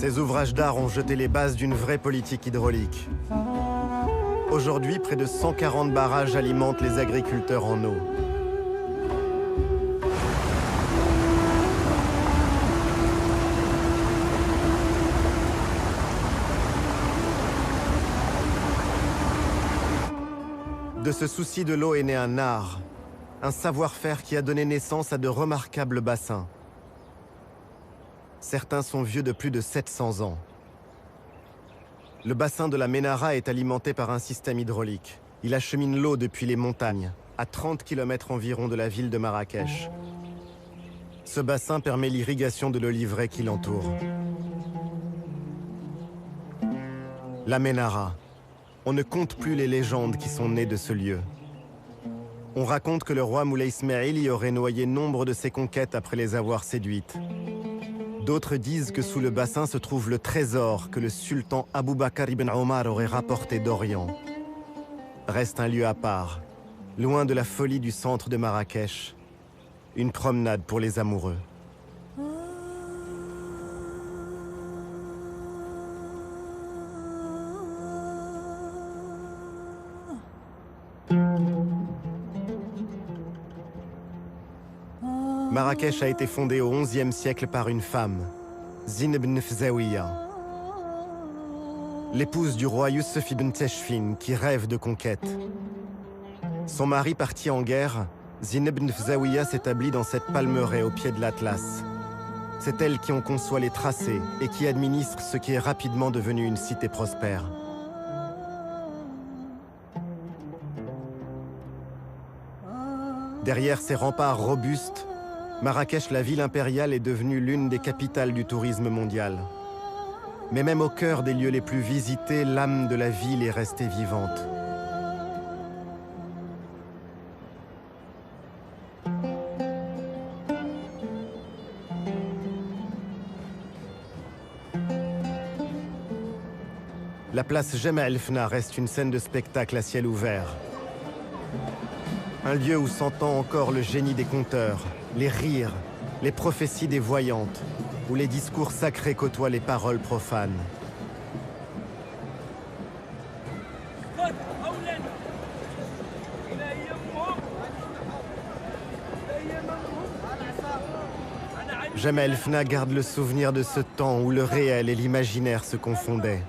Ces ouvrages d'art ont jeté les bases d'une vraie politique hydraulique. Aujourd'hui, près de 140 barrages alimentent les agriculteurs en eau. De ce souci de l'eau est né un art, un savoir-faire qui a donné naissance à de remarquables bassins. Certains sont vieux de plus de 700 ans. Le bassin de la Ménara est alimenté par un système hydraulique. Il achemine l'eau depuis les montagnes, à 30 km environ de la ville de Marrakech. Ce bassin permet l'irrigation de l'oliveraie qui l'entoure. La Ménara. On ne compte plus les légendes qui sont nées de ce lieu. On raconte que le roi Moulay Ismail y aurait noyé nombre de ses conquêtes après les avoir séduites. D'autres disent que sous le bassin se trouve le trésor que le sultan Abou Bakr ibn Omar aurait rapporté d'Orient. Reste un lieu à part, loin de la folie du centre de Marrakech. Une promenade pour les amoureux. Marrakech a été fondée au XIe siècle par une femme, Zine ibn Fzawiya, l'épouse du roi Youssef ibn Teshfin qui rêve de conquête. Son mari parti en guerre, Zine ibn Fzawiya s'établit dans cette palmeraie au pied de l'Atlas. C'est elle qui en conçoit les tracés et qui administre ce qui est rapidement devenu une cité prospère. Derrière ces remparts robustes, Marrakech, la ville impériale, est devenue l'une des capitales du tourisme mondial. Mais même au cœur des lieux les plus visités, l'âme de la ville est restée vivante. La place Jemaa el-Fna reste une scène de spectacle à ciel ouvert. Un lieu où s'entend encore le génie des conteurs, les rires, les prophéties des voyantes, où les discours sacrés côtoient les paroles profanes. Jemaa el-Fna garde le souvenir de ce temps où le réel et l'imaginaire se confondaient.